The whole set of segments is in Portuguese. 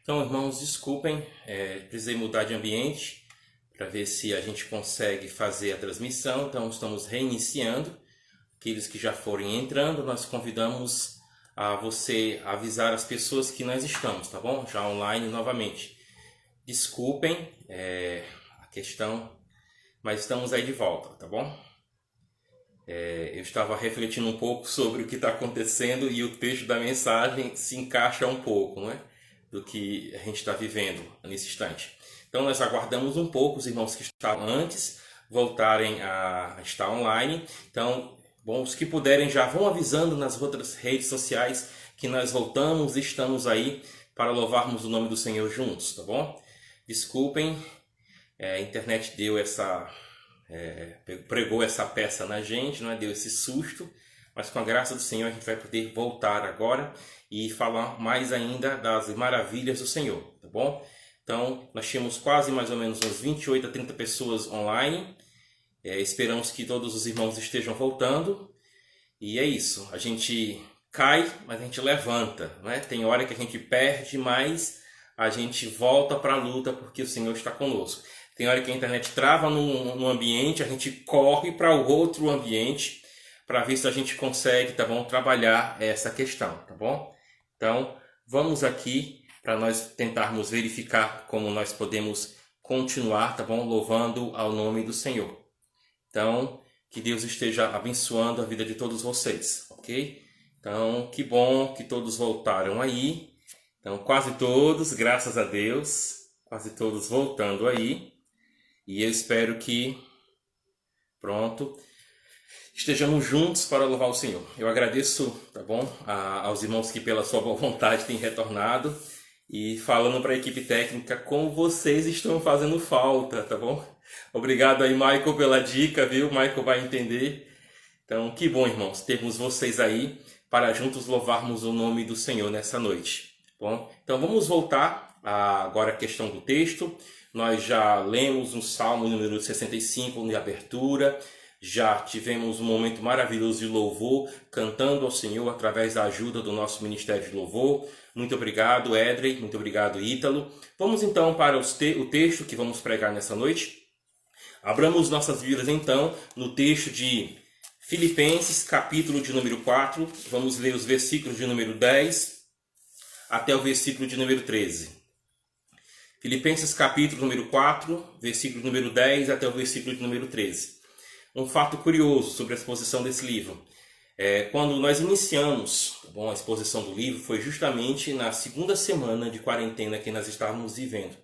Então, irmãos, desculpem, precisei mudar de ambiente para ver se a gente consegue fazer a transmissão. Então, estamos reiniciando. Aqueles que já forem entrando, nós convidamos a você avisar as pessoas que nós estamos, tá bom? Já online novamente. Desculpem a questão, mas estamos aí de volta, tá bom? Eu estava refletindo um pouco sobre o que está acontecendo e o texto da mensagem se encaixa um pouco, né, do que a gente está vivendo nesse instante. Então nós aguardamos um pouco os irmãos que estavam antes voltarem a estar online. Então, bom, os que puderem já vão avisando nas outras redes sociais que nós voltamos e estamos aí para louvarmos o nome do Senhor juntos, tá bom? Desculpem, a internet deu pregou essa peça na gente, não é? Deu esse susto, mas com a graça do Senhor a gente vai poder voltar agora e falar mais ainda das maravilhas do Senhor, tá bom? Então, nós tínhamos quase mais ou menos uns 28 a 30 pessoas online. Esperamos que todos os irmãos estejam voltando. E é isso, a gente cai, mas a gente levanta, né? Tem hora que a gente perde, mas a gente volta para a luta porque o Senhor está conosco. Tem hora que a internet trava no ambiente, a gente corre para o outro ambiente para ver se a gente consegue, tá bom, trabalhar essa questão, tá bom? Então, vamos aqui para nós tentarmos verificar como nós podemos continuar, tá bom, louvando ao nome do Senhor. Então, que Deus esteja abençoando a vida de todos vocês, ok? Então, que bom que todos voltaram aí. Então, quase todos, graças a Deus, quase todos voltando aí. E eu espero que, estejamos juntos para louvar o Senhor. Eu agradeço, tá bom, aos irmãos que pela sua boa vontade têm retornado. E falando para a equipe técnica como vocês estão fazendo falta, tá bom? Obrigado aí, Michael, pela dica, viu? Michael vai entender. Então, que bom, irmãos, termos vocês aí para juntos louvarmos o nome do Senhor nessa noite. Bom, então vamos voltar agora à questão do texto. Nós já lemos o Salmo número 65 de abertura, já tivemos um momento maravilhoso de louvor, cantando ao Senhor através da ajuda do nosso Ministério de Louvor. Muito obrigado, Edrey, muito obrigado, Ítalo. Vamos então para o texto que vamos pregar nessa noite. Abramos nossas Bíblias então no texto de Filipenses, capítulo de número 4. Vamos ler os versículos de número 10 até o versículo de número 13. Filipenses capítulo número 4, versículo número 10 até o versículo de número 13. Um fato curioso sobre a exposição desse livro. Quando nós iniciamos a exposição do livro, foi justamente na segunda semana de quarentena que nós estávamos vivendo.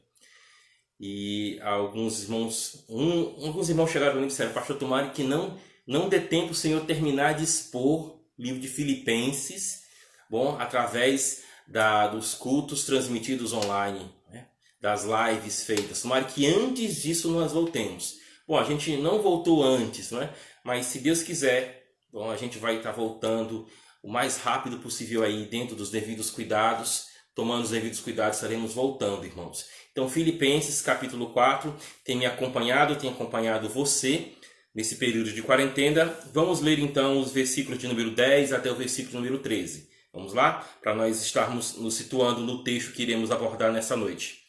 E alguns irmãos chegaram para mim e disseram: Pastor, tomara que não dê tempo o Senhor terminar de expor o livro de Filipenses, através dos cultos transmitidos online, né? Das lives feitas. Tomara que antes disso nós voltemos. Bom, a gente não voltou antes, não é? Mas se Deus quiser, a gente vai estar voltando o mais rápido possível aí, dentro dos devidos cuidados. Tomando os devidos cuidados, estaremos voltando, irmãos. Então, Filipenses capítulo 4 tem acompanhado você nesse período de quarentena. Vamos ler então os versículos de número 10 até o versículo número 13. Vamos lá? Para nós estarmos nos situando no texto que iremos abordar nessa noite.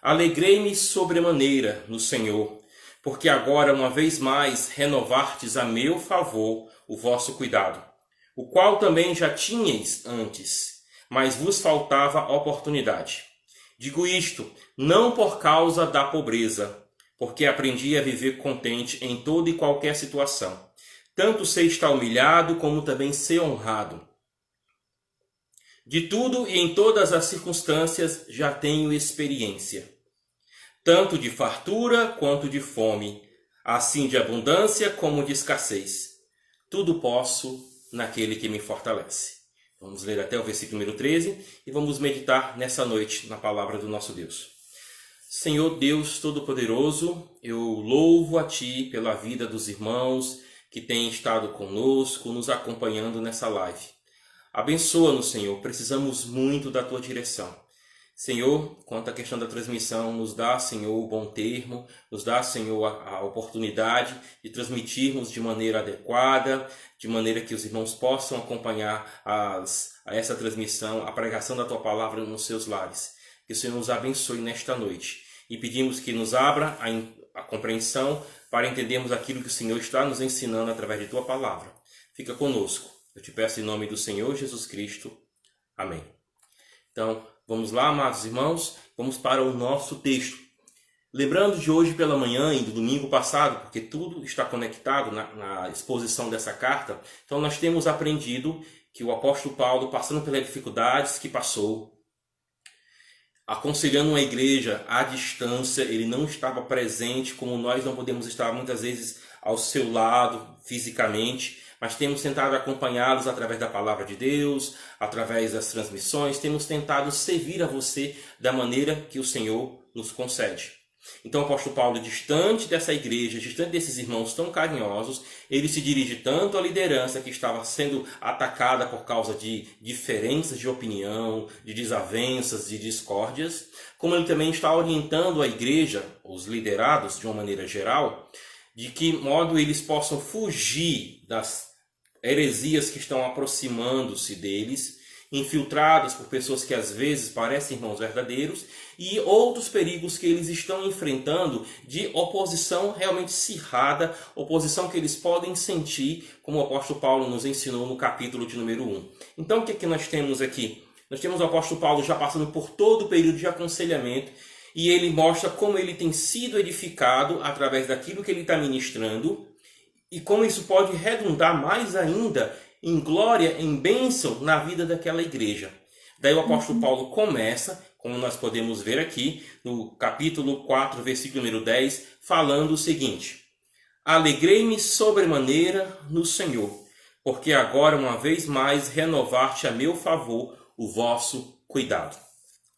Alegrei-me sobremaneira no Senhor, porque agora, uma vez mais, renovastes a meu favor o vosso cuidado, o qual também já tinhais antes, mas vos faltava oportunidade. Digo isto, não por causa da pobreza, porque aprendi a viver contente em toda e qualquer situação. Tanto sei estar humilhado, como também ser honrado. De tudo e em todas as circunstâncias já tenho experiência, tanto de fartura quanto de fome, assim de abundância como de escassez. Tudo posso naquele que me fortalece. Vamos ler até o versículo número 13 e vamos meditar nessa noite na palavra do nosso Deus. Senhor Deus Todo-Poderoso, eu louvo a Ti pela vida dos irmãos que têm estado conosco, nos acompanhando nessa live. Abençoa-nos, Senhor, precisamos muito da Tua direção. Senhor, quanto à questão da transmissão, nos dá, Senhor, o bom termo, nos dá, Senhor, a oportunidade de transmitirmos de maneira adequada, de maneira que os irmãos possam acompanhar a essa transmissão, a pregação da Tua Palavra nos seus lares. Que o Senhor nos abençoe nesta noite. E pedimos que nos abra a compreensão para entendermos aquilo que o Senhor está nos ensinando através de Tua palavra. Fica conosco. Eu te peço em nome do Senhor Jesus Cristo. Amém. Então, vamos lá, amados irmãos, vamos para o nosso texto. Lembrando de hoje pela manhã e do domingo passado, porque tudo está conectado na exposição dessa carta, então nós temos aprendido que o apóstolo Paulo, passando pelas dificuldades que passou, aconselhando uma igreja à distância, ele não estava presente, como nós não podemos estar muitas vezes ao seu lado fisicamente, mas temos tentado acompanhá-los através da palavra de Deus, através das transmissões, temos tentado servir a você da maneira que o Senhor nos concede. Então o apóstolo Paulo, distante dessa igreja, distante desses irmãos tão carinhosos, ele se dirige tanto à liderança que estava sendo atacada por causa de diferenças de opinião, de desavenças, de discórdias, como ele também está orientando a igreja, os liderados de uma maneira geral, de que modo eles possam fugir das heresias que estão aproximando-se deles, infiltrados por pessoas que às vezes parecem irmãos verdadeiros, e outros perigos que eles estão enfrentando de oposição realmente acirrada, oposição que eles podem sentir, como o apóstolo Paulo nos ensinou no capítulo de número 1. Então o que é que nós temos aqui? Nós temos o apóstolo Paulo já passando por todo o período de aconselhamento, e ele mostra como ele tem sido edificado através daquilo que ele está ministrando, e como isso pode redundar mais ainda em glória, em bênção na vida daquela igreja. Daí o apóstolo Paulo começa, como nós podemos ver aqui, no capítulo 4, versículo número 10, falando o seguinte: Alegrei-me sobremaneira no Senhor, porque agora uma vez mais renovar-te a meu favor o vosso cuidado.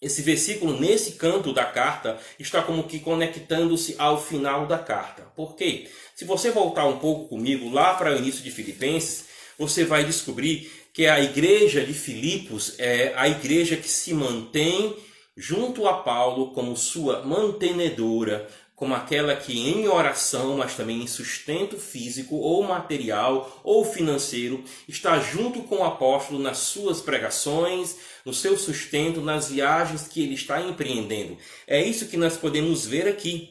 Esse versículo, nesse canto da carta, está como que conectando-se ao final da carta. Por quê? Se você voltar um pouco comigo lá para o início de Filipenses, você vai descobrir que a igreja de Filipos é a igreja que se mantém junto a Paulo como sua mantenedora, como aquela que em oração, mas também em sustento físico ou material ou financeiro, está junto com o apóstolo nas suas pregações, no seu sustento, nas viagens que ele está empreendendo. É isso que nós podemos ver aqui.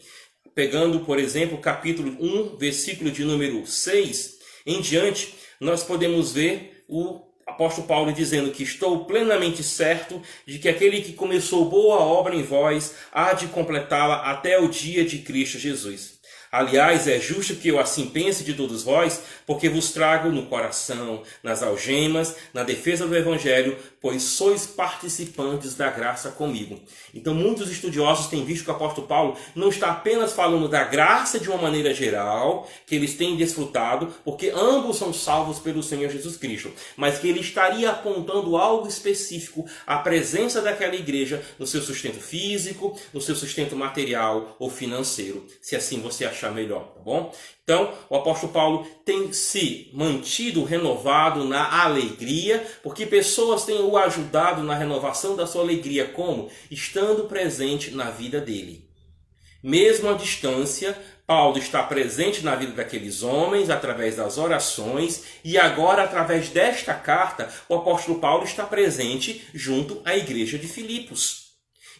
Pegando, por exemplo, capítulo 1, versículo de número 6 em diante, nós podemos ver o apóstolo Paulo dizendo que estou plenamente certo de que aquele que começou boa obra em vós há de completá-la até o dia de Cristo Jesus. Aliás, é justo que eu assim pense de todos vós, porque vos trago no coração, nas algemas, na defesa do Evangelho, pois sois participantes da graça comigo. Então muitos estudiosos têm visto que o apóstolo Paulo não está apenas falando da graça de uma maneira geral, que eles têm desfrutado, porque ambos são salvos pelo Senhor Jesus Cristo, mas que ele estaria apontando algo específico, a presença daquela igreja no seu sustento físico, no seu sustento material ou financeiro, se assim você achar melhor, tá bom? Então, o apóstolo Paulo tem se mantido renovado na alegria, porque pessoas têm o ajudado na renovação da sua alegria, como? Estando presente na vida dele. Mesmo à distância, Paulo está presente na vida daqueles homens através das orações, e agora, através desta carta, o apóstolo Paulo está presente junto à igreja de Filipos.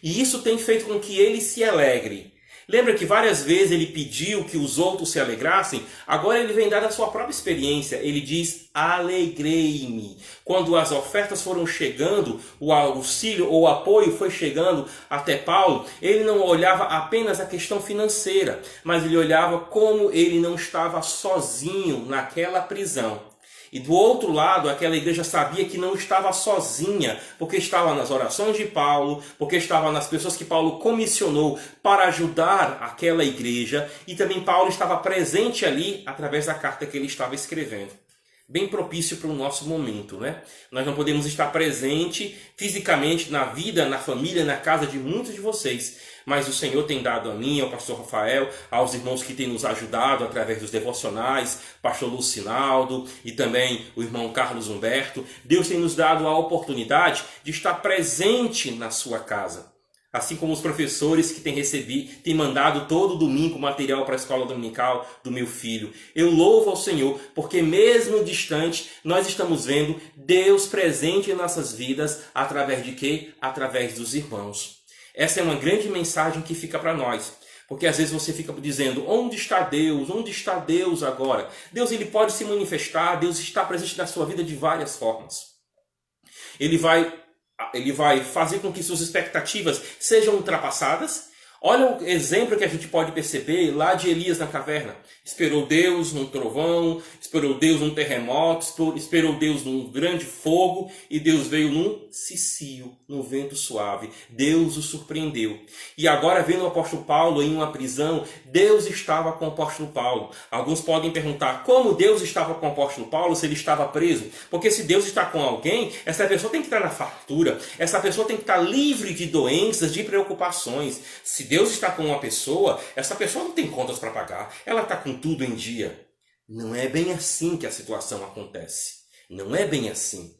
E isso tem feito com que ele se alegre. Lembra que várias vezes ele pediu que os outros se alegrassem? Agora ele vem dar a sua própria experiência. Ele diz, alegrei-me. Quando as ofertas foram chegando, o auxílio ou o apoio foi chegando até Paulo, ele não olhava apenas a questão financeira, mas ele olhava como ele não estava sozinho naquela prisão. E do outro lado, aquela igreja sabia que não estava sozinha, porque estava nas orações de Paulo, porque estava nas pessoas que Paulo comissionou para ajudar aquela igreja, e também Paulo estava presente ali através da carta que ele estava escrevendo. Bem propício para o nosso momento, né? Nós não podemos estar presente fisicamente na vida, na família, na casa de muitos de vocês, mas o Senhor tem dado a mim, ao pastor Rafael, aos irmãos que têm nos ajudado através dos devocionais, pastor Lucinaldo e também o irmão Carlos Humberto. Deus tem nos dado a oportunidade de estar presente na sua casa. Assim como os professores que têm mandado todo domingo material para a escola dominical do meu filho. Eu louvo ao Senhor, porque mesmo distante, nós estamos vendo Deus presente em nossas vidas através de quê? Através dos irmãos. Essa é uma grande mensagem que fica para nós. Porque às vezes você fica dizendo, onde está Deus? Onde está Deus agora? Deus ele pode se manifestar, Deus está presente na sua vida de várias formas. Ele vai fazer com que suas expectativas sejam ultrapassadas. Olha o exemplo que a gente pode perceber lá de Elias na caverna. Esperou Deus num trovão, esperou Deus num terremoto, esperou Deus num grande fogo e Deus veio num cicio, num vento suave. Deus o surpreendeu. E agora vendo o apóstolo Paulo em uma prisão, Deus estava com o apóstolo Paulo. Alguns podem perguntar como Deus estava com o apóstolo Paulo se ele estava preso. Porque se Deus está com alguém, essa pessoa tem que estar na fartura, essa pessoa tem que estar livre de doenças, de preocupações. Se Deus está com uma pessoa, essa pessoa não tem contas para pagar, ela está com tudo em dia. Não é bem assim que a situação acontece. Não é bem assim.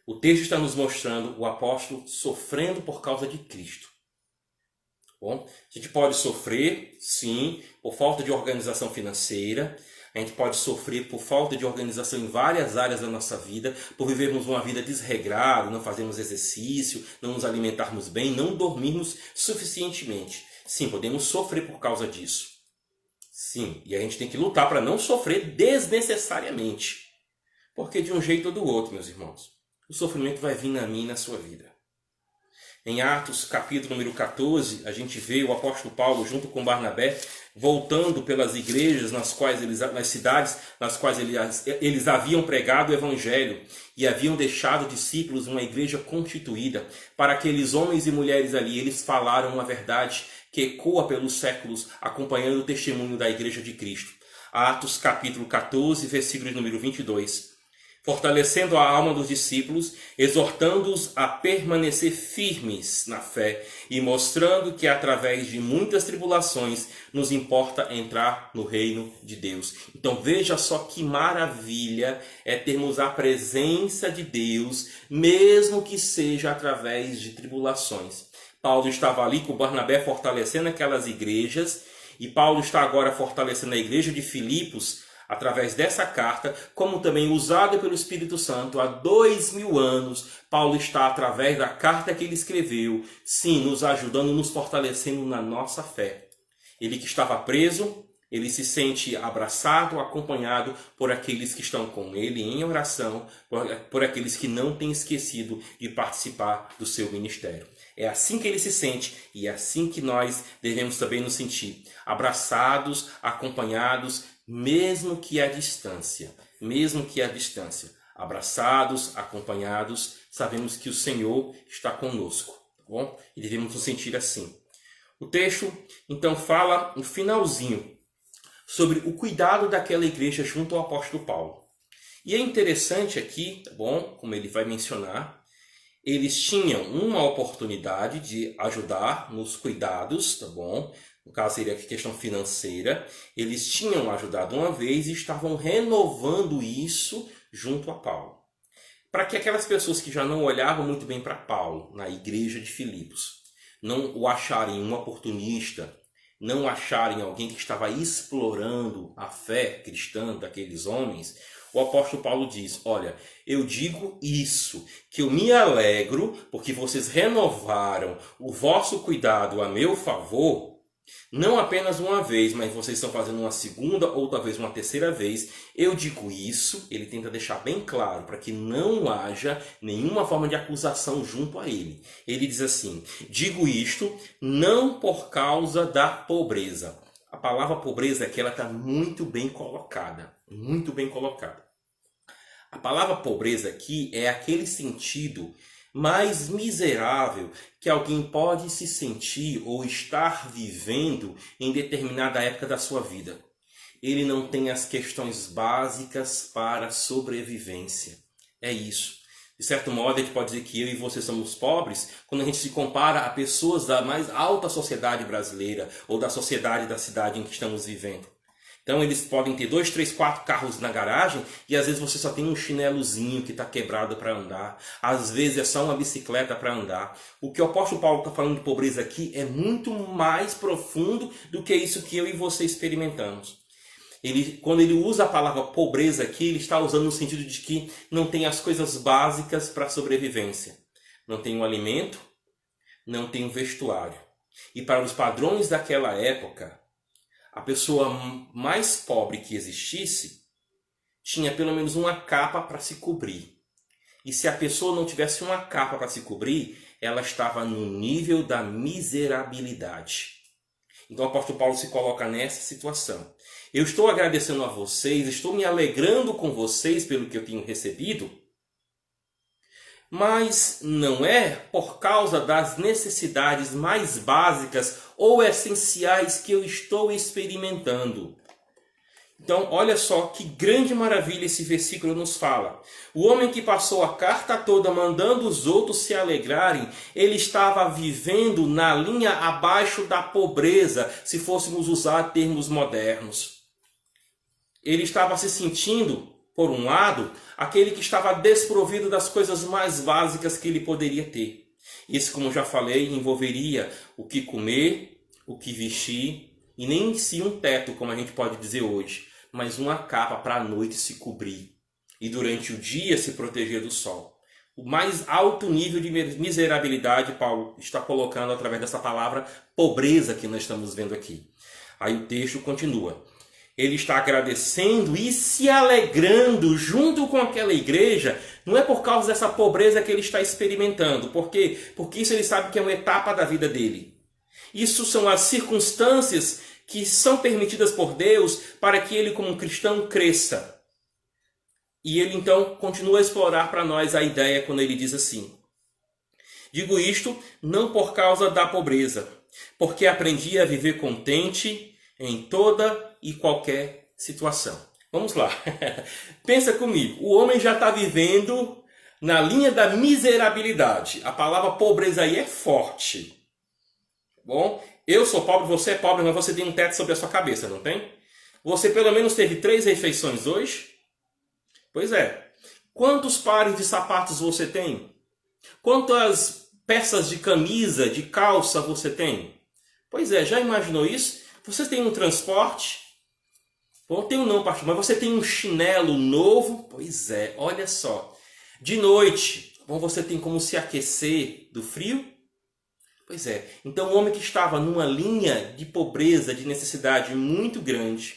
O texto está nos mostrando o apóstolo sofrendo por causa de Cristo. Bom, a gente pode sofrer, sim, por falta de organização financeira. A gente pode sofrer por falta de organização em várias áreas da nossa vida, por vivermos uma vida desregrada, não fazermos exercício, não nos alimentarmos bem, não dormirmos suficientemente. Sim, podemos sofrer por causa disso. Sim, e a gente tem que lutar para não sofrer desnecessariamente. Porque de um jeito ou do outro, meus irmãos, o sofrimento vai vir na minha e na sua vida. Em Atos, capítulo número 14, a gente vê o apóstolo Paulo junto com Barnabé voltando pelas igrejas nas cidades nas quais eles haviam pregado o evangelho e haviam deixado discípulos uma igreja constituída. Para aqueles homens e mulheres ali, eles falaram uma verdade que ecoa pelos séculos, acompanhando o testemunho da igreja de Cristo. Atos, capítulo 14, versículo número 22. Fortalecendo a alma dos discípulos, exortando-os a permanecer firmes na fé e mostrando que através de muitas tribulações nos importa entrar no reino de Deus. Então veja só que maravilha é termos a presença de Deus, mesmo que seja através de tribulações. Paulo estava ali com Barnabé fortalecendo aquelas igrejas e Paulo está agora fortalecendo a igreja de Filipos através dessa carta, como também usado pelo Espírito Santo há 2000 anos, Paulo está, através da carta que ele escreveu, sim, nos ajudando, nos fortalecendo na nossa fé. Ele que estava preso, ele se sente abraçado, acompanhado por aqueles que estão com ele em oração, por aqueles que não têm esquecido de participar do seu ministério. É assim que ele se sente e é assim que nós devemos também nos sentir, abraçados, acompanhados, mesmo que à distância, abraçados, acompanhados, sabemos que o Senhor está conosco, tá bom? E devemos nos sentir assim. O texto, então, fala no finalzinho sobre o cuidado daquela igreja junto ao apóstolo Paulo. E é interessante aqui, tá bom? Como ele vai mencionar, eles tinham uma oportunidade de ajudar nos cuidados, tá bom? No caso seria a questão financeira. Eles tinham ajudado uma vez e estavam renovando isso junto a Paulo. Para que aquelas pessoas que já não olhavam muito bem para Paulo na igreja de Filipos não o acharem um oportunista, não acharem alguém que estava explorando a fé cristã daqueles homens, o apóstolo Paulo diz, olha, eu digo isso, que eu me alegro porque vocês renovaram o vosso cuidado a meu favor, não apenas uma vez, mas vocês estão fazendo uma segunda ou talvez uma terceira vez. Eu digo isso, ele tenta deixar bem claro para que não haja nenhuma forma de acusação junto a ele. Ele diz assim, digo isto não por causa da pobreza. A palavra pobreza aqui ela está muito bem colocada, muito bem colocada. A palavra pobreza aqui é aquele sentido mais miserável que alguém pode se sentir ou estar vivendo em determinada época da sua vida. Ele não tem as questões básicas para a sobrevivência. É isso. De certo modo, a gente pode dizer que eu e você somos pobres quando a gente se compara a pessoas da mais alta sociedade brasileira ou da sociedade da cidade em que estamos vivendo. Então eles podem ter 2, 3, 4 carros na garagem e às vezes você só tem um chinelozinho que está quebrado para andar. Às vezes é só uma bicicleta para andar. O que o apóstolo Paulo está falando de pobreza aqui é muito mais profundo do que isso que eu e você experimentamos. Quando ele usa a palavra pobreza aqui, ele está usando no sentido de que não tem as coisas básicas para a sobrevivência. Não tem um alimento, não tem um vestuário. E para os padrões daquela época, a pessoa mais pobre que existisse tinha pelo menos uma capa para se cobrir. E se a pessoa não tivesse uma capa para se cobrir, ela estava no nível da miserabilidade. Então o apóstolo Paulo se coloca nessa situação. Eu estou agradecendo a vocês, estou me alegrando com vocês pelo que eu tenho recebido, mas não é por causa das necessidades mais básicas ou essenciais que eu estou experimentando. Então, olha só que grande maravilha esse versículo nos fala. O homem que passou a carta toda mandando os outros se alegrarem, ele estava vivendo na linha abaixo da pobreza, se fôssemos usar termos modernos. Ele estava se sentindo, por um lado, aquele que estava desprovido das coisas mais básicas que ele poderia ter. Isso, como já falei, envolveria o que comer, o que vestir, e nem em si um teto, como a gente pode dizer hoje, mas uma capa para a noite se cobrir e durante o dia se proteger do sol. O mais alto nível de miserabilidade Paulo está colocando através dessa palavra pobreza que nós estamos vendo aqui. Aí o texto continua. Ele está agradecendo e se alegrando junto com aquela igreja, não é por causa dessa pobreza que ele está experimentando. Por quê? Porque isso ele sabe que é uma etapa da vida dele. Isso são as circunstâncias que são permitidas por Deus para que ele, como cristão, cresça. E ele então continua a explorar para nós a ideia quando ele diz assim: digo isto não por causa da pobreza, porque aprendi a viver contente em toda e qualquer situação. Vamos lá. Pensa comigo. O homem já está vivendo na linha da miserabilidade. A palavra pobreza aí é forte. Bom, eu sou pobre, você é pobre, mas você tem um teto sobre a sua cabeça, não tem? Você pelo menos teve 3 refeições hoje? Pois é. Quantos pares de sapatos você tem? Quantas peças de camisa, de calça você tem? Pois é, já imaginou isso? Você tem um transporte? Bom, tem um não, pastor, mas você tem um chinelo novo? Pois é, olha só. De noite, bom, você tem como se aquecer do frio? Pois é, então o homem que estava numa linha de pobreza, de necessidade muito grande,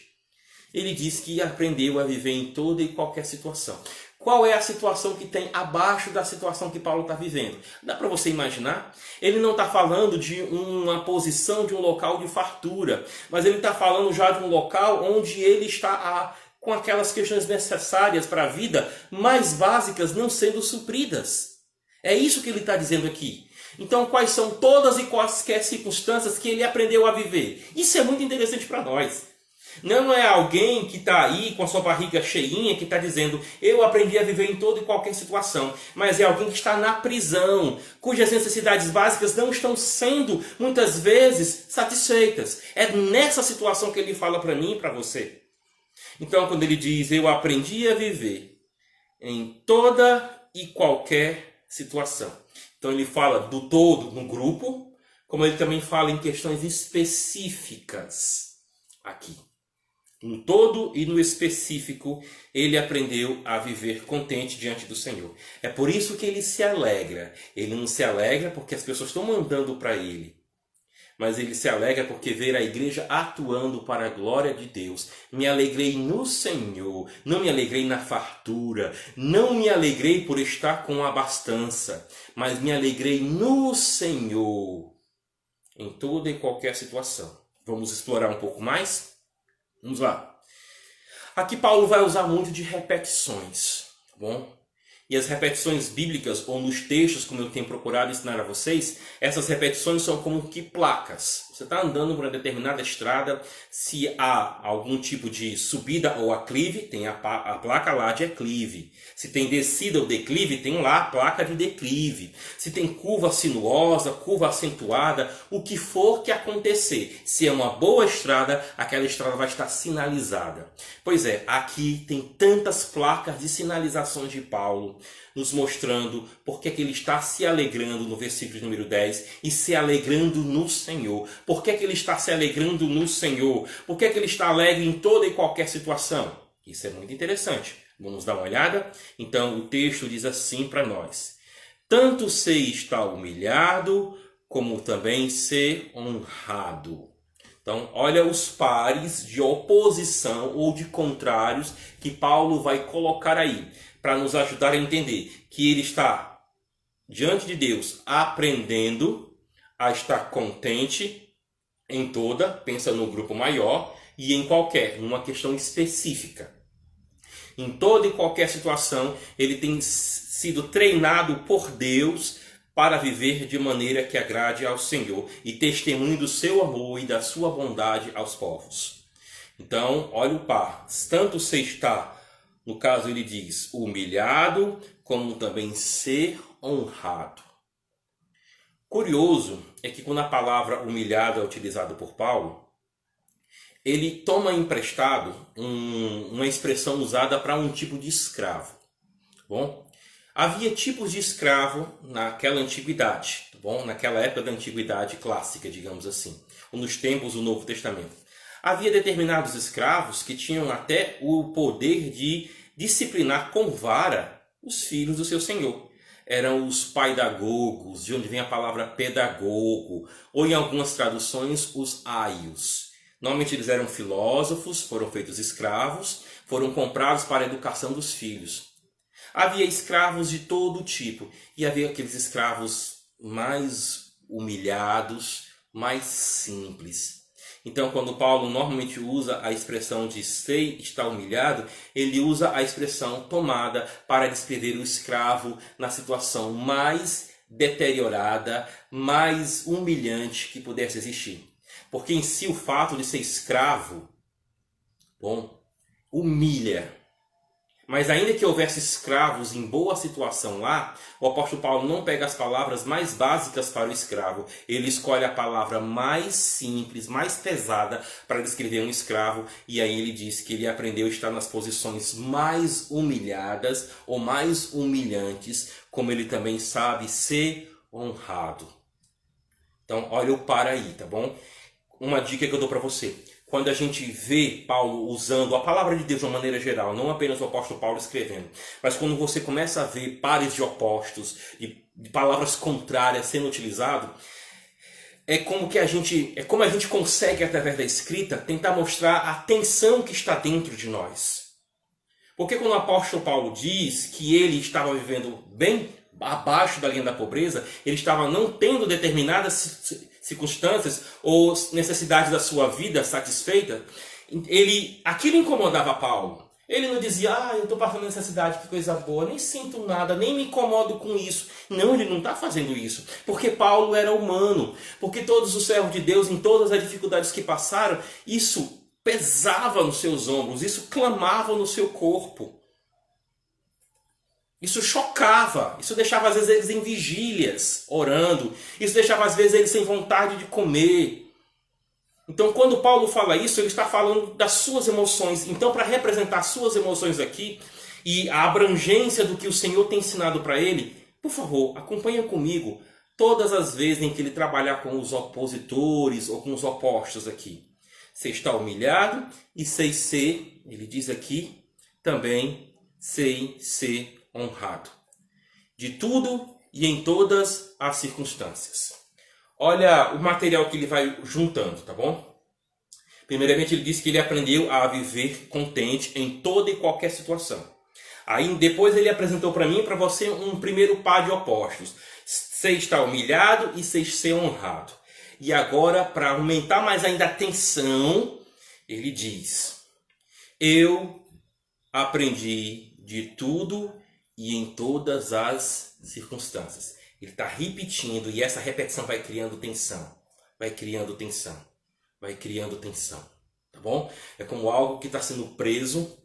ele diz que aprendeu a viver em toda e qualquer situação. Qual é a situação que tem abaixo da situação que Paulo está vivendo? Dá para você imaginar? Ele não está falando de uma posição, de um local de fartura, mas ele está falando já de um local onde ele está com aquelas questões necessárias para a vida, mais básicas, não sendo supridas. É isso que ele está dizendo aqui. Então, quais são todas e quaisquer circunstâncias que ele aprendeu a viver? Isso é muito interessante para nós. Não é alguém que está aí com a sua barriga cheinha que está dizendo eu aprendi a viver em toda e qualquer situação. Mas é alguém que está na prisão, cujas necessidades básicas não estão sendo, muitas vezes, satisfeitas. É nessa situação que ele fala para mim e para você. Então, quando ele diz eu aprendi a viver em toda e qualquer situação. Então ele fala do todo no grupo, como ele também fala em questões específicas aqui. No todo e no específico, ele aprendeu a viver contente diante do Senhor. É por isso que ele se alegra. Ele não se alegra porque as pessoas estão mandando para ele, mas ele se alegra porque vê a igreja atuando para a glória de Deus. Me alegrei no Senhor, não me alegrei na fartura, não me alegrei por estar com abastança, mas me alegrei no Senhor, em toda e qualquer situação. Vamos explorar um pouco mais? Vamos lá. Aqui Paulo vai usar muito de repetições, tá bom? E as repetições bíblicas, ou nos textos, como eu tenho procurado ensinar a vocês, essas repetições são como que placas. Você está andando por uma determinada estrada, se há algum tipo de subida ou aclive, tem a placa lá de aclive. Se tem descida ou declive, tem lá a placa de declive. Se tem curva sinuosa, curva acentuada, o que for que acontecer. Se é uma boa estrada, aquela estrada vai estar sinalizada. Pois é, aqui tem tantas placas de sinalizações de Paulo, nos mostrando porque que ele está se alegrando no versículo número 10 e se alegrando no Senhor. Por que ele está se alegrando no Senhor? Por que ele está alegre em toda e qualquer situação? Isso é muito interessante. Vamos dar uma olhada? Então o texto diz assim para nós: tanto se está humilhado como também ser honrado. Então, olha os pares de oposição ou de contrários que Paulo vai colocar aí, para nos ajudar a entender que ele está diante de Deus aprendendo a estar contente em toda, pensa no grupo maior, e em qualquer, numa questão específica. Em toda e qualquer situação, ele tem sido treinado por Deus para viver de maneira que agrade ao Senhor e testemunho do seu amor e da sua bondade aos povos. Então, olha o par. Tanto você está, no caso ele diz, humilhado, como também ser honrado. Curioso é que quando a palavra humilhado é utilizada por Paulo, ele toma emprestado uma expressão usada para um tipo de escravo. Bom, havia tipos de escravo naquela antiguidade, tá bom? Naquela época da antiguidade clássica, digamos assim, ou nos tempos do Novo Testamento. Havia determinados escravos que tinham até o poder de disciplinar com vara os filhos do seu senhor. Eram os paidagogos, de onde vem a palavra pedagogo, ou em algumas traduções, os aios. Normalmente eles eram filósofos, foram feitos escravos, foram comprados para a educação dos filhos. Havia escravos de todo tipo, e havia aqueles escravos mais humilhados, mais simples. Então, quando Paulo normalmente usa a expressão de sei estar humilhado, ele usa a expressão tomada para descrever o escravo na situação mais deteriorada, mais humilhante que pudesse existir. Porque em si o fato de ser escravo, bom, humilha. Mas ainda que houvesse escravos em boa situação lá, o apóstolo Paulo não pega as palavras mais básicas para o escravo. Ele escolhe a palavra mais simples, mais pesada para descrever um escravo. E aí ele diz que ele aprendeu a estar nas posições mais humilhadas ou mais humilhantes, como ele também sabe ser honrado. Então olha o para aí, tá bom? Uma dica que eu dou para você. Quando a gente vê Paulo usando a palavra de Deus de uma maneira geral, não apenas o apóstolo Paulo escrevendo, mas quando você começa a ver pares de opostos e de palavras contrárias sendo utilizado, é como a gente consegue, através da escrita, tentar mostrar a tensão que está dentro de nós. Porque quando o apóstolo Paulo diz que ele estava vivendo bem abaixo da linha da pobreza, ele estava não tendo determinadas circunstâncias ou necessidades da sua vida satisfeita, aquilo incomodava Paulo. Ele não dizia, eu estou passando necessidade, que coisa boa, nem sinto nada, nem me incomodo com isso. Não, ele não está fazendo isso. Porque Paulo era humano. Porque todos os servos de Deus, em todas as dificuldades que passaram, isso pesava nos seus ombros, isso clamava no seu corpo. Isso chocava, isso deixava às vezes eles em vigílias, orando. Isso deixava às vezes eles sem vontade de comer. Então quando Paulo fala isso, ele está falando das suas emoções. Então para representar suas emoções aqui e a abrangência do que o Senhor tem ensinado para ele, por favor, acompanha comigo todas as vezes em que ele trabalhar com os opositores ou com os opostos aqui. Você está humilhado e sei ser, ele diz aqui, também sei ser honrado. De tudo e em todas as circunstâncias. Olha o material que ele vai juntando, tá bom? Primeiramente ele diz que ele aprendeu a viver contente em toda e qualquer situação. Aí depois ele apresentou para mim e para você um primeiro par de opostos. Você está humilhado e você ser honrado. E agora, para aumentar mais ainda a tensão, ele diz: eu aprendi de tudo e em todas as circunstâncias. Ele está repetindo e essa repetição vai criando tensão. Vai criando tensão. Vai criando tensão. Tá bom? É como algo que está sendo preso.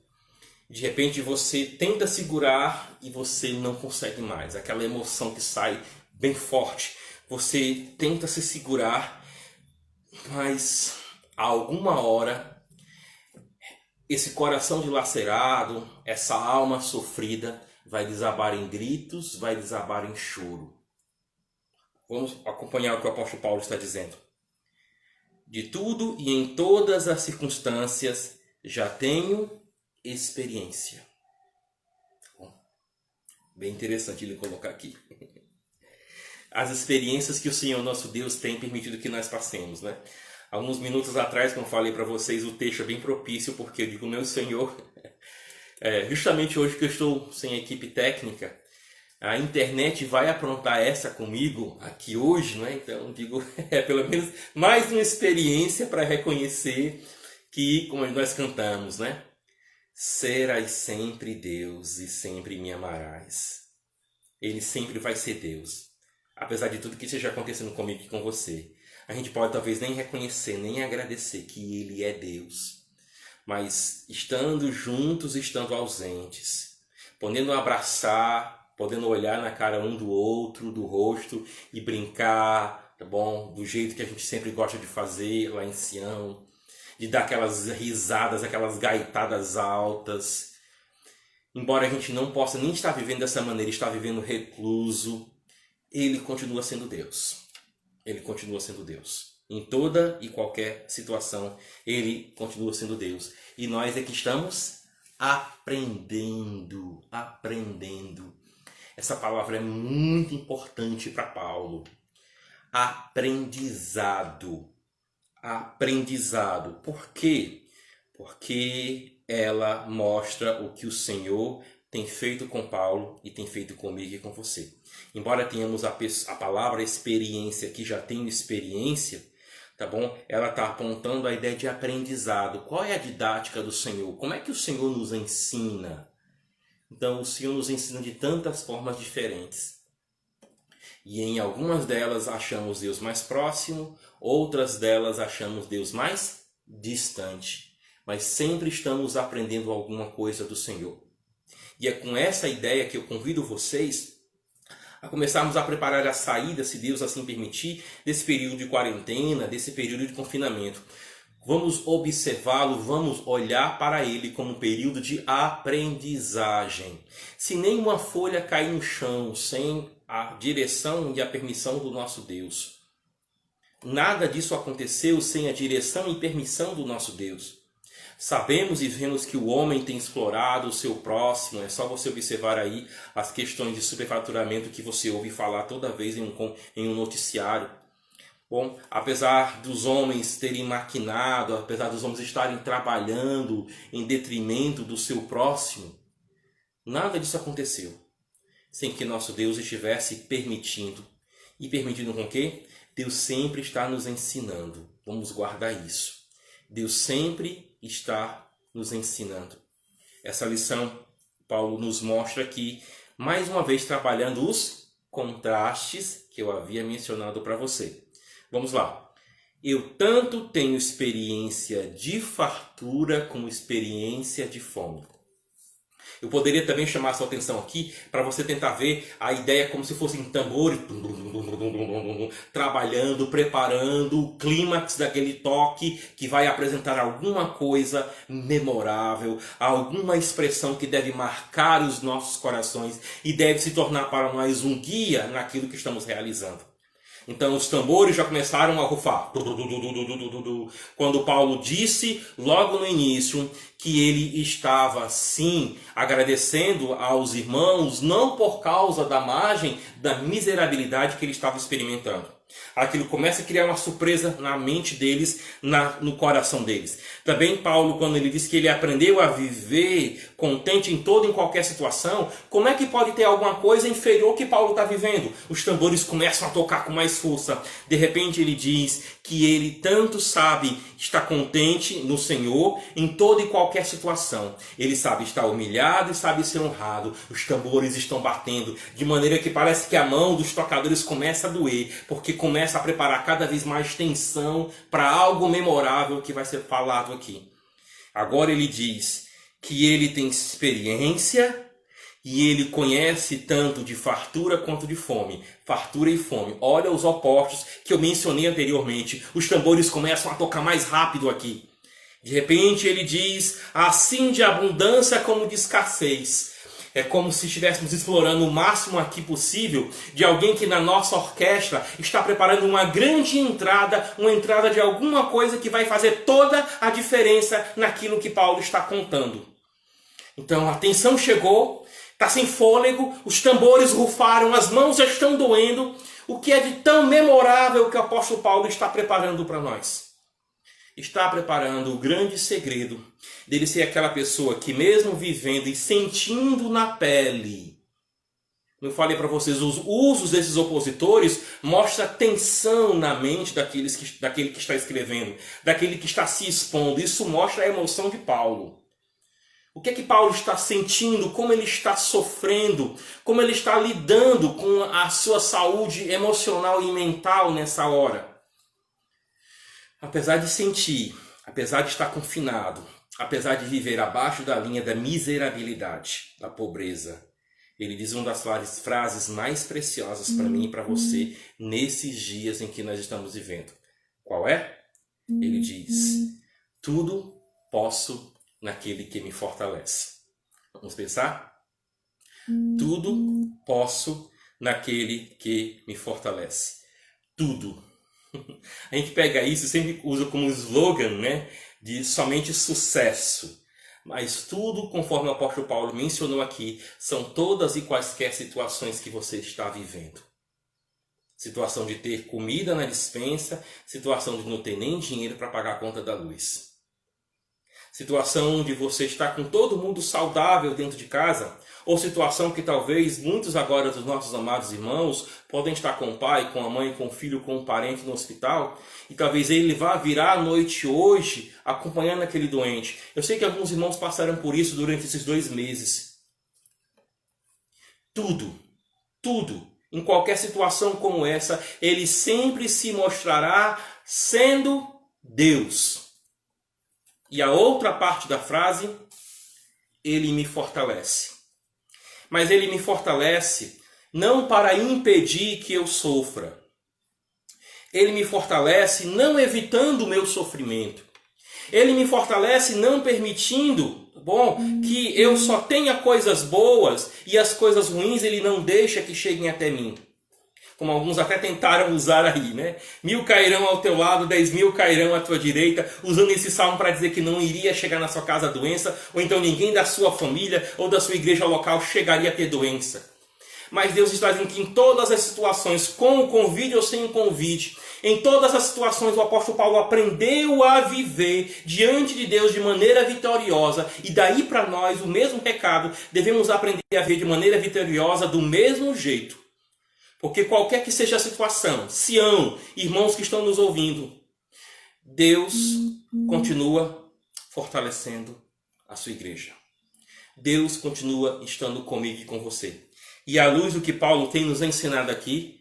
De repente você tenta segurar e você não consegue mais. Aquela emoção que sai bem forte. Você tenta se segurar, mas a alguma hora esse coração dilacerado, essa alma sofrida vai desabar em gritos, vai desabar em choro. Vamos acompanhar o que o apóstolo Paulo está dizendo. De tudo e em todas as circunstâncias já tenho experiência. Bom, bem interessante ele colocar aqui. as experiências que o Senhor nosso Deus tem permitido que nós passemos, né? Alguns minutos atrás, como eu falei para vocês, o texto é bem propício, porque eu digo, meu Senhor, justamente hoje que eu estou sem equipe técnica, a internet vai aprontar essa comigo aqui hoje, né? Então, digo, pelo menos mais uma experiência para reconhecer que, como nós cantamos, né? Serás sempre Deus e sempre me amarás. Ele sempre vai ser Deus. Apesar de tudo que esteja acontecendo comigo e com você. A gente pode talvez nem reconhecer, nem agradecer que Ele é Deus. Mas estando juntos, estando ausentes, podendo abraçar, podendo olhar na cara um do outro, do rosto e brincar, tá bom? Do jeito que a gente sempre gosta de fazer lá em Sião, de dar aquelas risadas, aquelas gaitadas altas. Embora a gente não possa nem estar vivendo dessa maneira, estar vivendo recluso, Ele continua sendo Deus. Ele continua sendo Deus. Em toda e qualquer situação, Ele continua sendo Deus. E nós é que estamos aprendendo. Essa palavra é muito importante para Paulo. Aprendizado. Por quê? Porque ela mostra o que o Senhor tem feito com Paulo e tem feito comigo e com você. Embora tenhamos a palavra experiência, que já tenho experiência, tá bom? Ela está apontando a ideia de aprendizado. Qual é a didática do Senhor? Como é que o Senhor nos ensina? Então, o Senhor nos ensina de tantas formas diferentes. E em algumas delas achamos Deus mais próximo, outras delas achamos Deus mais distante. Mas sempre estamos aprendendo alguma coisa do Senhor. E é com essa ideia que eu convido vocês a começarmos a preparar a saída, se Deus assim permitir, desse período de quarentena, desse período de confinamento. Vamos observá-lo, vamos olhar para ele como um período de aprendizagem. Se nenhuma folha cair no chão sem a direção e a permissão do nosso Deus. Nada disso aconteceu sem a direção e permissão do nosso Deus. Sabemos e vemos que o homem tem explorado o seu próximo. É só você observar aí as questões de superfaturamento que você ouve falar toda vez em um noticiário. Bom, apesar dos homens terem maquinado, apesar dos homens estarem trabalhando em detrimento do seu próximo, nada disso aconteceu sem que nosso Deus estivesse permitindo. E permitindo com quê? Deus sempre está nos ensinando. Vamos guardar isso. Deus sempre está nos ensinando. Essa lição, Paulo nos mostra aqui, mais uma vez trabalhando os contrastes que eu havia mencionado para você. Vamos lá. Eu tanto tenho experiência de fartura como experiência de fome. Eu poderia também chamar a sua atenção aqui para você tentar ver a ideia como se fossem tambores trabalhando, preparando o clímax daquele toque que vai apresentar alguma coisa memorável, alguma expressão que deve marcar os nossos corações e deve se tornar para nós um guia naquilo que estamos realizando. Então os tambores já começaram a rufar. Quando Paulo disse logo no início que ele estava sim agradecendo aos irmãos, não por causa da margem da miserabilidade que ele estava experimentando. Aquilo começa a criar uma surpresa na mente deles, no coração deles. Também Paulo, quando ele diz que ele aprendeu a viver contente em toda e em qualquer situação, como é que pode ter alguma coisa inferior que Paulo está vivendo? Os tambores começam a tocar com mais força. De repente ele diz que ele tanto sabe estar contente no Senhor em toda e qualquer situação. Ele sabe estar humilhado e sabe ser honrado. Os tambores estão batendo de maneira que parece que a mão dos tocadores começa a doer, porque começa a preparar cada vez mais tensão para algo memorável que vai ser falado aqui. Agora ele diz que ele tem experiência e ele conhece tanto de fartura quanto de fome. Fartura e fome. Olha os opostos que eu mencionei anteriormente. Os tambores começam a tocar mais rápido aqui. De repente ele diz, assim de abundância como de escassez. É como se estivéssemos explorando o máximo aqui possível de alguém que na nossa orquestra está preparando uma grande entrada, uma entrada de alguma coisa que vai fazer toda a diferença naquilo que Paulo está contando. Então a tensão chegou, está sem fôlego, os tambores rufaram, as mãos já estão doendo, O que é de tão memorável que o apóstolo Paulo está preparando para nós? Está preparando o grande segredo dele ser aquela pessoa que, mesmo vivendo e sentindo na pele, eu falei para vocês, os usos desses opositores mostra tensão na mente daquele que está escrevendo, daquele que está se expondo. Isso mostra a emoção de Paulo. O que é que Paulo está sentindo, como ele está sofrendo, como ele está lidando com a sua saúde emocional e mental nessa hora. Apesar de sentir, apesar de estar confinado, apesar de viver abaixo da linha da miserabilidade, da pobreza, ele diz uma das frases mais preciosas para mim e para você nesses dias em que nós estamos vivendo. Qual é? Ele diz: tudo posso naquele que me fortalece. Vamos pensar? Tudo posso naquele que me fortalece. Tudo. A gente pega isso e sempre usa como slogan, né, de somente sucesso. Mas tudo, conforme o apóstolo Paulo mencionou aqui, são todas e quaisquer situações que você está vivendo. Situação de ter comida na despensa, situação de não ter nem dinheiro para pagar a conta da luz. Situação de você estar com todo mundo saudável dentro de casa, ou situação que talvez muitos agora dos nossos amados irmãos podem estar com o pai, com a mãe, com o filho, com um parente no hospital, e talvez ele vá virar à noite hoje acompanhando aquele doente. Eu sei que alguns irmãos passaram por isso durante esses 2 meses. Tudo, em qualquer situação como essa, ele sempre se mostrará sendo Deus. E a outra parte da frase, ele me fortalece. Mas ele me fortalece não para impedir que eu sofra. Ele me fortalece não evitando o meu sofrimento. Ele me fortalece não permitindo, que eu só tenha coisas boas e as coisas ruins ele não deixa que cheguem até mim. Como alguns até tentaram usar aí, né? 1000 cairão ao teu lado, 10.000 cairão à tua direita, usando esse salmo para dizer que não iria chegar na sua casa a doença, ou então ninguém da sua família ou da sua igreja local chegaria a ter doença. Mas Deus está dizendo que em todas as situações, com o convite ou sem o convite, em todas as situações o apóstolo Paulo aprendeu a viver diante de Deus de maneira vitoriosa. E daí para nós o mesmo recado, devemos aprender a viver de maneira vitoriosa do mesmo jeito. Porque qualquer que seja a situação, Sião, irmãos que estão nos ouvindo, Deus continua fortalecendo a sua igreja. Deus continua estando comigo e com você. E à luz do que Paulo tem nos ensinado aqui,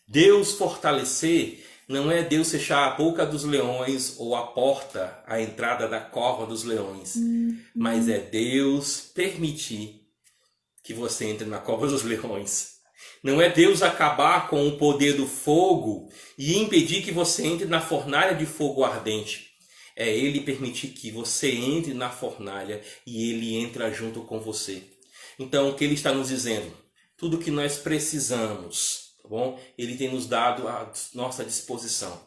Deus fortalecer não é Deus fechar a boca dos leões ou a porta, a entrada da cova dos leões, mas é Deus permitir que você entre na cova dos leões. Não é Deus acabar com o poder do fogo e impedir que você entre na fornalha de fogo ardente. É Ele permitir que você entre na fornalha e Ele entra junto com você. Então, o que Ele está nos dizendo? Tudo que nós precisamos, tá bom? Ele tem nos dado à nossa disposição.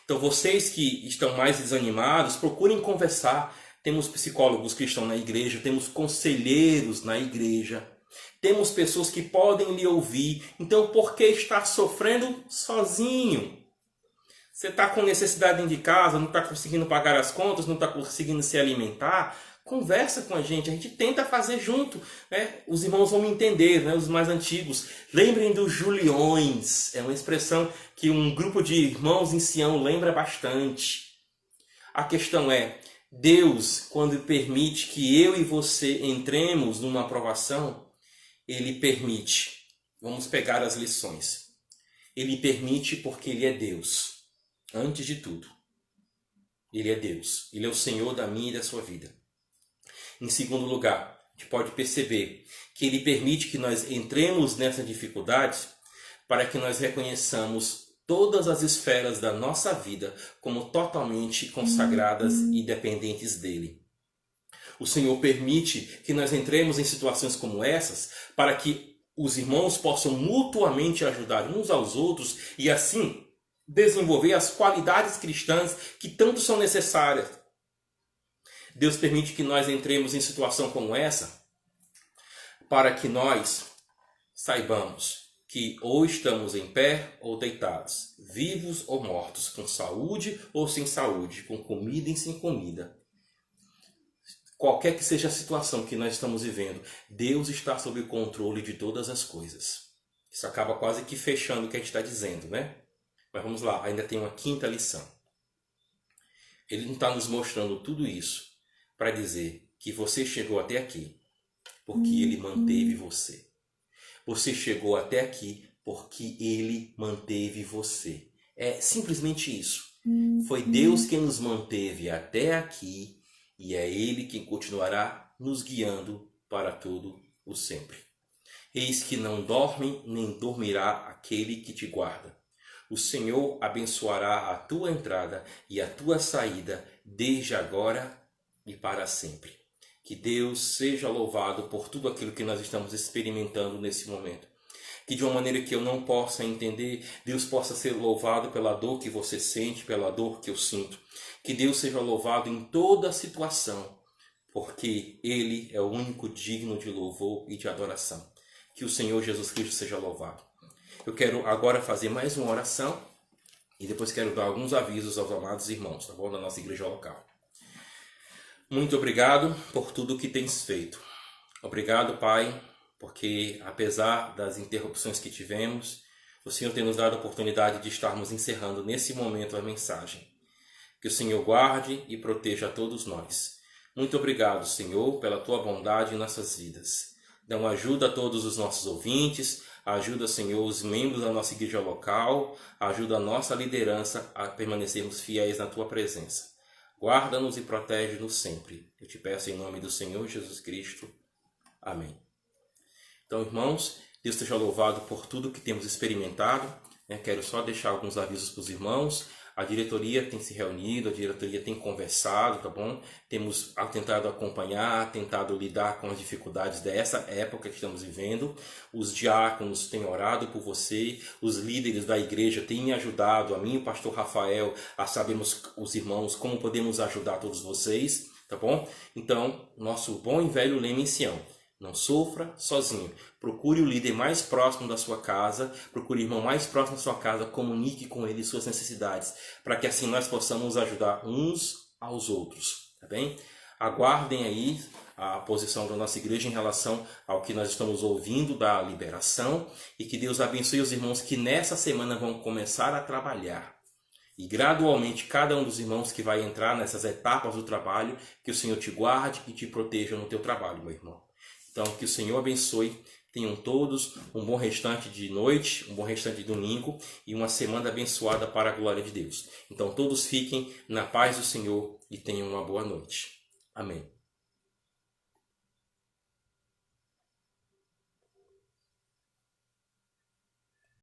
Então, vocês que estão mais desanimados, procurem conversar. Temos psicólogos que estão na igreja, temos conselheiros na igreja. Temos pessoas que podem lhe ouvir. Então, por que estar sofrendo sozinho? Você está com necessidade dentro de casa, não está conseguindo pagar as contas, não está conseguindo se alimentar? Conversa com a gente tenta fazer junto, né? Os irmãos vão me entender, né? Os mais antigos. Lembrem dos Juliões. É uma expressão que um grupo de irmãos em Sião lembra bastante. A questão é, Deus, quando permite que eu e você entremos numa aprovação, Ele permite. Vamos pegar as lições. Ele permite porque Ele é Deus. Antes de tudo. Ele é Deus. Ele é o Senhor da minha e da sua vida. Em segundo lugar, a gente pode perceber que Ele permite que nós entremos nessa dificuldade para que nós reconheçamos todas as esferas da nossa vida como totalmente consagradas e dependentes dEle. O Senhor permite que nós entremos em situações como essas para que os irmãos possam mutuamente ajudar uns aos outros e assim desenvolver as qualidades cristãs que tanto são necessárias. Deus permite que nós entremos em situação como essa para que nós saibamos que ou estamos em pé ou deitados, vivos ou mortos, com saúde ou sem saúde, com comida e sem comida. Qualquer que seja a situação que nós estamos vivendo, Deus está sob o controle de todas as coisas. Isso acaba quase que fechando o que a gente está dizendo, né? Mas vamos lá, ainda tem uma quinta lição. Ele não está nos mostrando tudo isso para dizer que você chegou até aqui porque Ele manteve você. Você chegou até aqui porque Ele manteve você. É simplesmente isso. Foi Deus quem nos manteve até aqui e é Ele quem continuará nos guiando para todo o sempre. Eis que não dorme nem dormirá aquele que te guarda. O Senhor abençoará a tua entrada e a tua saída desde agora e para sempre. Que Deus seja louvado por tudo aquilo que nós estamos experimentando nesse momento. Que de uma maneira que eu não possa entender, Deus possa ser louvado pela dor que você sente, pela dor que eu sinto. Que Deus seja louvado em toda a situação, porque Ele é o único digno de louvor e de adoração. Que o Senhor Jesus Cristo seja louvado. Eu quero agora fazer mais uma oração e depois quero dar alguns avisos aos amados irmãos, tá bom? Da nossa igreja local. Muito obrigado por tudo que tens feito. Obrigado, Pai, porque apesar das interrupções que tivemos, o Senhor tem nos dado a oportunidade de estarmos encerrando nesse momento a mensagem. Que o Senhor guarde e proteja a todos nós. Muito obrigado, Senhor, pela tua bondade em nossas vidas. Dá uma ajuda a todos os nossos ouvintes, ajuda, Senhor, os membros da nossa igreja local, ajuda a nossa liderança a permanecermos fiéis na tua presença. Guarda-nos e protege-nos sempre. Eu te peço em nome do Senhor Jesus Cristo. Amém. Então, irmãos, Deus seja louvado por tudo que temos experimentado. Quero só deixar alguns avisos para os irmãos. A diretoria tem se reunido, a diretoria tem conversado, tá bom? Temos tentado acompanhar, tentado lidar com as dificuldades dessa época que estamos vivendo. Os diáconos têm orado por você, os líderes da igreja têm me ajudado, a mim e o pastor Rafael, a sabermos, os irmãos, como podemos ajudar todos vocês, tá bom? Então, nosso bom e velho lema em Sião: não sofra sozinho. Procure o líder mais próximo da sua casa, procure o irmão mais próximo da sua casa, comunique com ele suas necessidades, para que assim nós possamos ajudar uns aos outros, tá bem? Aguardem aí a posição da nossa igreja em relação ao que nós estamos ouvindo da liberação e que Deus abençoe os irmãos que nessa semana vão começar a trabalhar. E gradualmente cada um dos irmãos que vai entrar nessas etapas do trabalho, que o Senhor te guarde e te proteja no teu trabalho, meu irmão. Então, que o Senhor abençoe. Tenham todos um bom restante de noite, um bom restante de domingo e uma semana abençoada para a glória de Deus. Então, todos fiquem na paz do Senhor e tenham uma boa noite. Amém.